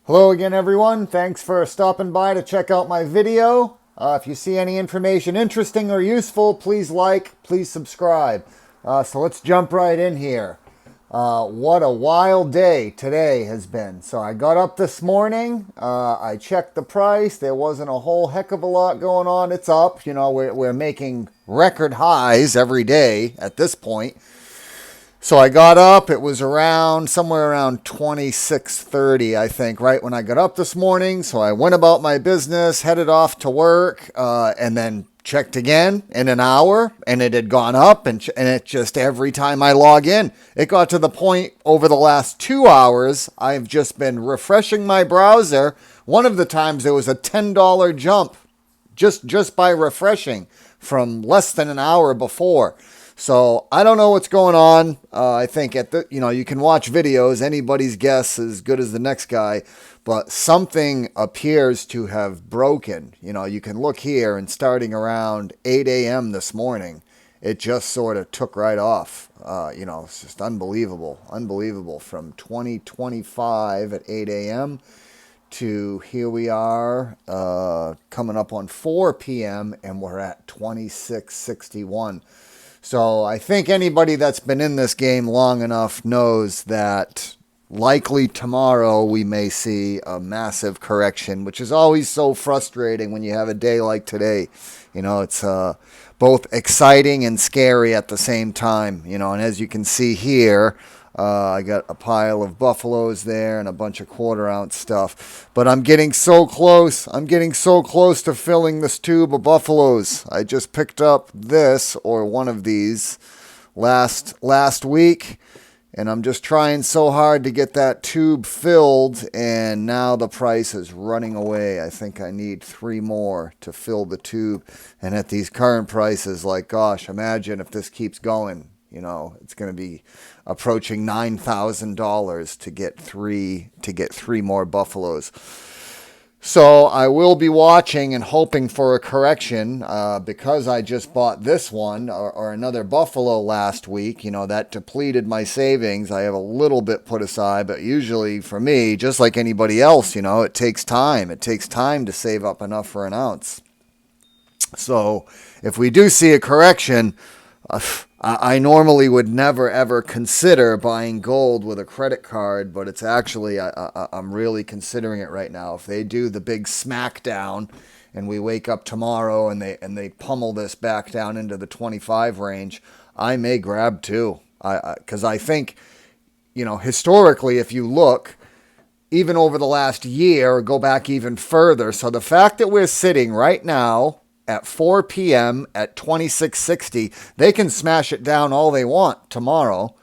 Hello again, everyone. Thanks for stopping by to check out my video. If you see any information interesting or useful, please like, please subscribe. So let's jump right in here. What a wild day today has been. So I got up this morning. I checked the price. There wasn't a whole heck of a lot going on. It's up. You know, we're making record highs every day at this point. So I got up. It was around somewhere around 26:30, I think, right when I got up this morning. So I went about my business, headed off to work, and then checked again in an hour, and it had gone up. And it just every time I log in, it got to the point over the last 2 hours, I've just been refreshing my browser. One of the times there was a $10 jump just by refreshing from less than an hour before. So I don't know what's going on. I think you can watch videos. Anybody's guess is as good as the next guy, but something appears to have broken. You know, you can look here and starting around 8 a.m. this morning, it just sort of took right off. It's just unbelievable from 2025 at 8 a.m. to here we are coming up on 4 p.m. and we're at 2661. So I think anybody that's been in this game long enough knows that likely tomorrow we may see a massive correction, which is always so frustrating when you have a day like today. You know, it's both exciting and scary at the same time. You know, and as you can see here, I got a pile of buffaloes there and a bunch of quarter-ounce stuff. But I'm getting so close. I'm getting so close to filling this tube of buffaloes. I just picked up this, or one of these, last week. And I'm just trying so hard to get that tube filled. And now the price is running away. I think I need 3 more to fill the tube. And at these current prices, like, gosh, imagine if this keeps going. You know, it's going to be approaching $9,000 to get three more buffaloes. So I will be watching and hoping for a correction because I just bought this one or another buffalo last week. You know, that depleted my savings. I have a little bit put aside, but usually for me, just like anybody else, you know, it takes time. It takes time to save up enough for an ounce. So if we do see a correction, I normally would never, ever consider buying gold with a credit card, but it's actually, I'm really considering it right now. If they do the big smackdown and we wake up tomorrow and they pummel this back down into the 25 range, I may grab two. Because I think, you know, historically, if you look, even over the last year, or go back even further, so the fact that we're sitting right now at 4 p.m. at 2660, they can smash it down all they want tomorrow.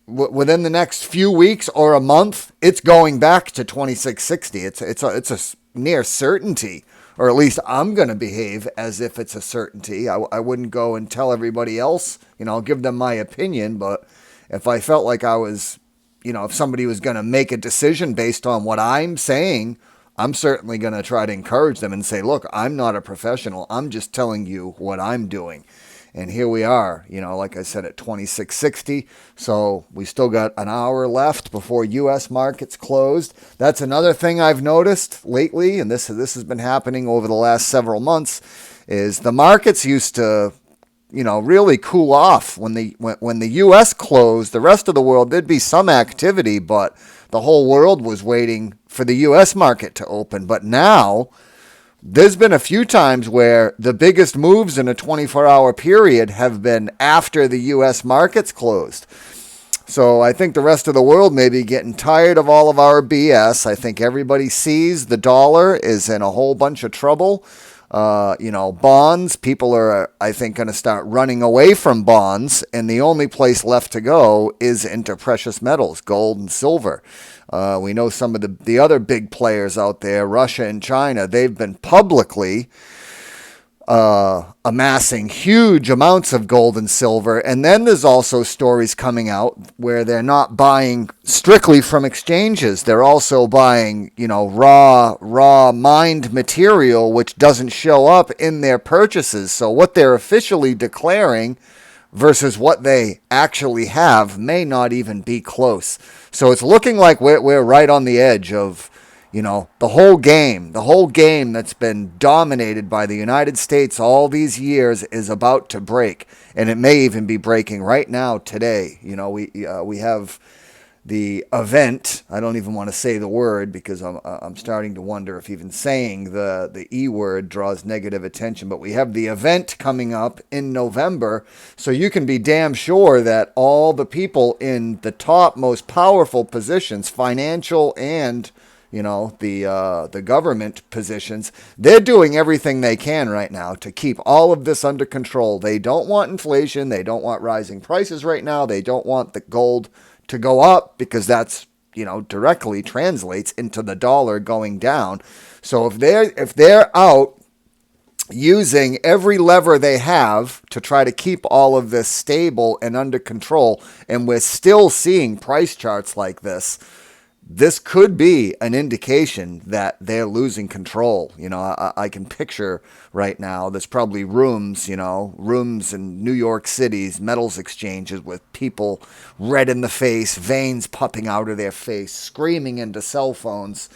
Within the next few weeks or a month, it's going back to 2660. It's a near certainty, or at least I'm going to behave as if it's a certainty. I wouldn't go and tell everybody else, you know, I'll give them my opinion, but if I felt like I was, you know, if somebody was going to make a decision based on what I'm saying, I'm certainly going to try to encourage them and say, look, I'm not a professional. I'm just telling you what I'm doing. And here we are, you know, like I said, at 2660. So we still got an hour left before U.S. markets closed. That's another thing I've noticed lately, and this has been happening over the last several months, is the markets used to, you know, really cool off when the U.S. closed. The rest of the world, there'd be some activity, but the whole world was waiting for the U.S. market to open. But now, there's been a few times where the biggest moves in a 24-hour period have been after the U.S. markets closed. So I think the rest of the world may be getting tired of all of our BS. I think everybody sees the dollar is in a whole bunch of trouble. Bonds, people are, I think, going to start running away from bonds, and the only place left to go is into precious metals, gold and silver. We know some of the other big players out there, Russia and China, they've been publicly amassing huge amounts of gold and silver. And then there's also stories coming out where they're not buying strictly from exchanges. They're also buying, raw mined material, which doesn't show up in their purchases. So what they're officially declaring versus what they actually have may not even be close. So it's looking like we're right on the edge of, the whole game that's been dominated by the United States all these years is about to break, and it may even be breaking right now today. We have the event. I don't even want to say the word because I'm starting to wonder if even saying the E word draws negative attention. But we have the event coming up in November, so you can be damn sure that all the people in the top most powerful positions, financial and the government positions, they're doing everything they can right now to keep all of this under control. They don't want inflation. They don't want rising prices right now. They don't want the gold to go up because that's, directly translates into the dollar going down. So if they're out using every lever they have to try to keep all of this stable and under control, and we're still seeing price charts like this could be an indication that they're losing control. I can picture right now, there's probably rooms in New York City's metals exchanges with people red in the face, veins popping out of their face, screaming into cell phones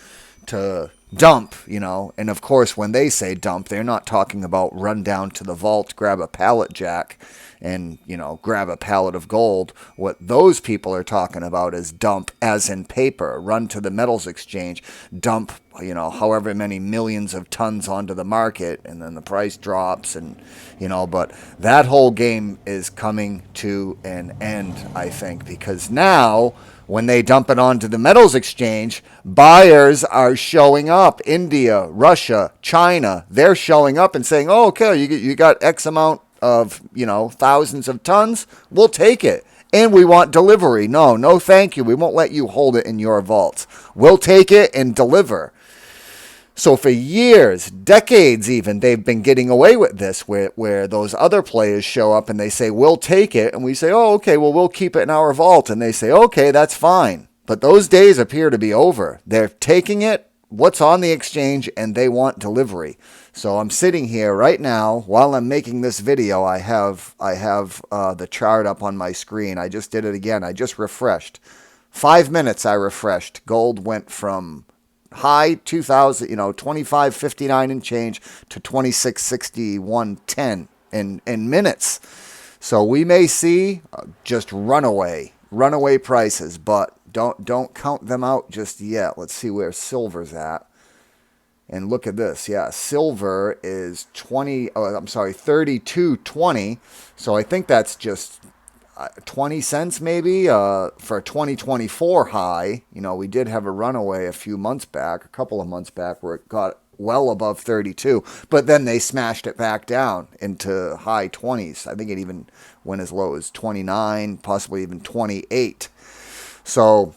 to dump, and of course when they say dump, they're not talking about run down to the vault, grab a pallet jack and, grab a pallet of gold. What those people are talking about is dump as in paper, run to the metals exchange, dump, however many millions of tons onto the market, and then the price drops and, but that whole game is coming to an end, I think, because now when they dump it onto the metals exchange, buyers are showing up. India, Russia, China, they're showing up and saying, oh, okay, you got X amount of, thousands of tons. We'll take it. And we want delivery. No, thank you. We won't let you hold it in your vaults. We'll take it and deliver. So for years, decades even, they've been getting away with this where those other players show up and they say, we'll take it. And we say, oh, okay, well, we'll keep it in our vault. And they say, okay, that's fine. But those days appear to be over. They're taking it, what's on the exchange, and they want delivery. So I'm sitting here right now while I'm making this video. I have the chart up on my screen. I just did it again. I just refreshed. 5 minutes I refreshed. Gold went from high 2000, 25.59 and change to 26.61.10 in minutes. So we may see just runaway prices, but don't count them out just yet. Let's see where silver's at. And look at this. Yeah, silver is 32.20. So I think that's just 20 cents maybe for a 2024 high. We did have a runaway a couple of months back where it got well above 32, but then they smashed it back down into high 20s. I think it even went as low as 29, possibly even 28. So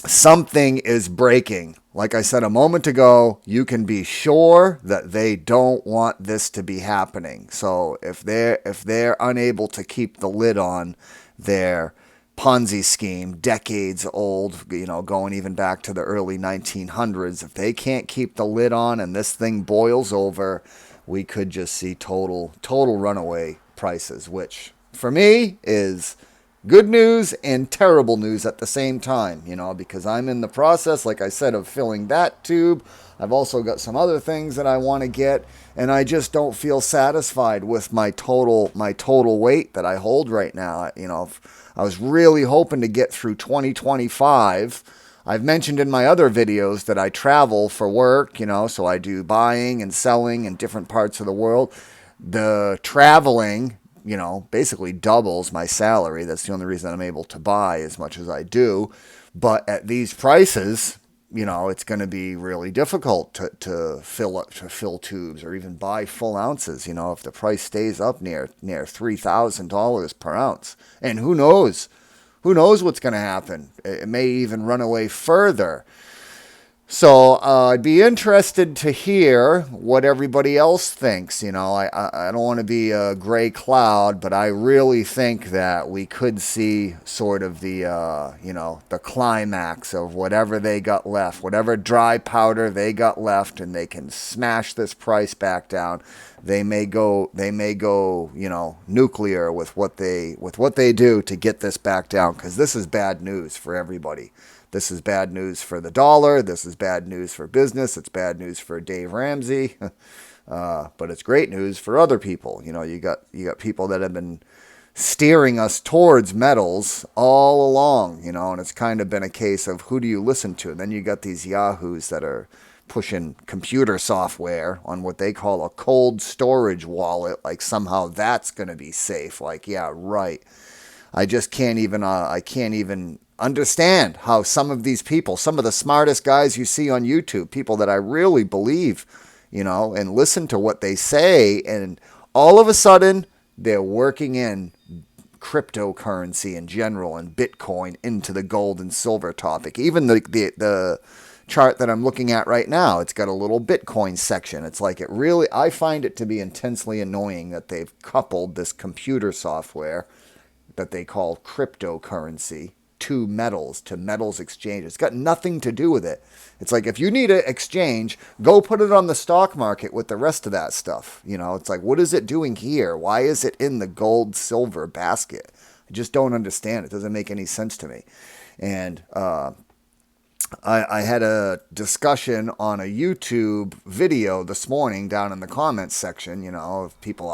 something is breaking. Like I said a moment ago, you can be sure that they don't want this to be happening. So if they're unable to keep the lid on their Ponzi scheme, decades old, going even back to the early 1900s, if they can't keep the lid on and this thing boils over, we could just see total runaway prices, which for me is good news and terrible news at the same time, because I'm in the process, like I said, of filling that tube. I've also got some other things that I want to get, and I just don't feel satisfied with my total weight that I hold right now. I was really hoping to get through 2025. I've mentioned in my other videos that I travel for work, so I do buying and selling in different parts of the world. The traveling, basically doubles my salary. That's the only reason I'm able to buy as much as I do. But at these prices, it's going to be really difficult to fill tubes or even buy full ounces, if the price stays up near $3,000 per ounce. And who knows what's going to happen. It may even run away further. So I'd be interested to hear what everybody else thinks. I don't want to be a gray cloud, but I really think that we could see sort of the climax of whatever they got left, whatever dry powder they got left, and they can smash this price back down. They may go, nuclear with what they do to get this back down, because this is bad news for everybody. this is bad news for the dollar. This is bad news for business. It's bad news for Dave Ramsey. But it's great news for other people. You got people that have been steering us towards metals all along, and it's kind of been a case of who do you listen to? And then you got these yahoos that are pushing computer software on what they call a cold storage wallet, like somehow that's going to be safe. Like, yeah, right. I just can't even understand how some of these people, some of the smartest guys you see on YouTube, people that I really believe, and listen to what they say, and all of a sudden they're working in cryptocurrency in general and Bitcoin into the gold and silver topic. Even the chart that I'm looking at right now, it's got a little Bitcoin section. It's like I find it to be intensely annoying that they've coupled this computer software that they call cryptocurrency to metals exchange. It's got nothing to do with it. It's like, if you need an exchange, go put it on the stock market with the rest of that stuff. It's like, what is it doing here? Why is it in the gold silver basket? I just don't understand. It doesn't make any sense to me. And I had a discussion on a YouTube video this morning down in the comments section. If people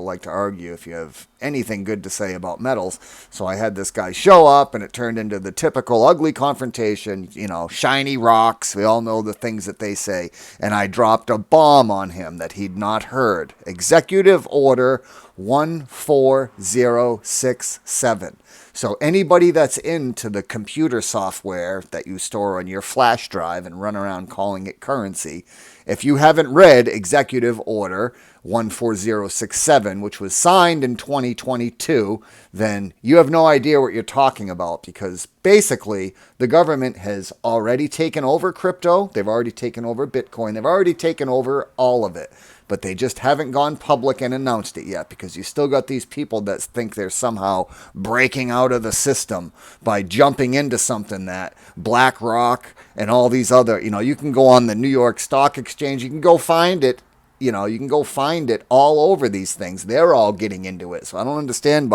like to argue if you have anything good to say about metals. So I had this guy show up, and it turned into the typical ugly confrontation, shiny rocks. We all know the things that they say. And I dropped a bomb on him that he'd not heard. Executive Order 14067. So anybody that's into the computer software that you store on your flash drive and run around calling it currency, if you haven't read Executive Order 14067, which was signed in 2022, then you have no idea what you're talking about, because basically the government has already taken over crypto. They've already taken over Bitcoin. They've already taken over all of it. But they just haven't gone public and announced it yet, because you still got these people that think they're somehow breaking out of the system by jumping into something that BlackRock and all these other, you can go on the New York Stock Exchange, you can go find it, you can go find it all over these things. They're all getting into it. So I don't understand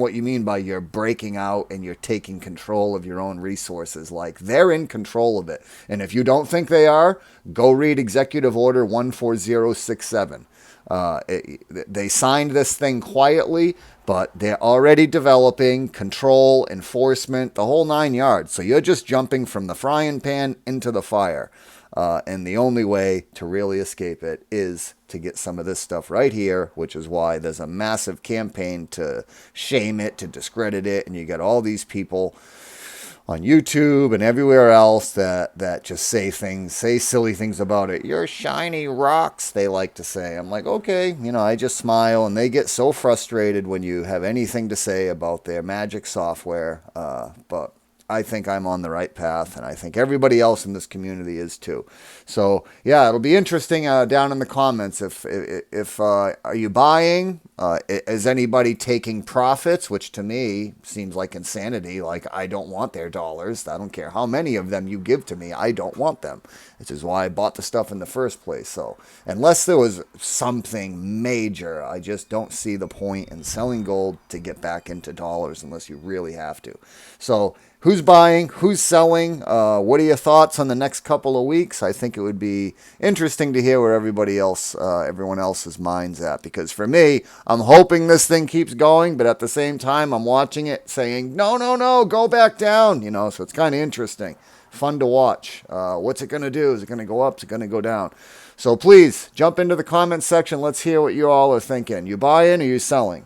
what you mean by you're breaking out and you're taking control of your own resources. Like, they're in control of it. And if you don't think they are, go read Executive Order 14067. They signed this thing quietly, but they're already developing control, enforcement, the whole 9 yards. So you're just jumping from the frying pan into the fire. And the only way to really escape it is to get some of this stuff right here, which is why there's a massive campaign to shame it, to discredit it. And you got all these people on YouTube and everywhere else that just say silly things about it. You're shiny rocks, they like to say. I'm like, okay, I just smile, and they get so frustrated when you have anything to say about their magic software. But I think I'm on the right path, and I think everybody else in this community is too. So yeah, it'll be interesting down in the comments if are you buying? Is anybody taking profits? Which to me seems like insanity. Like, I don't want their dollars. I don't care how many of them you give to me. I don't want them. This is why I bought the stuff in the first place. So unless there was something major, I just don't see the point in selling gold to get back into dollars unless you really have to. So who's buying? Who's selling? What are your thoughts on the next couple of weeks? I think it would be interesting to hear where everyone else's mind's at. Because for me, I'm hoping this thing keeps going, but at the same time, I'm watching it saying, no, go back down. So it's kind of interesting. Fun to watch. What's it going to do? Is it going to go up? Is it going to go down? So please jump into the comments section. Let's hear what you all are thinking. You buying or you selling?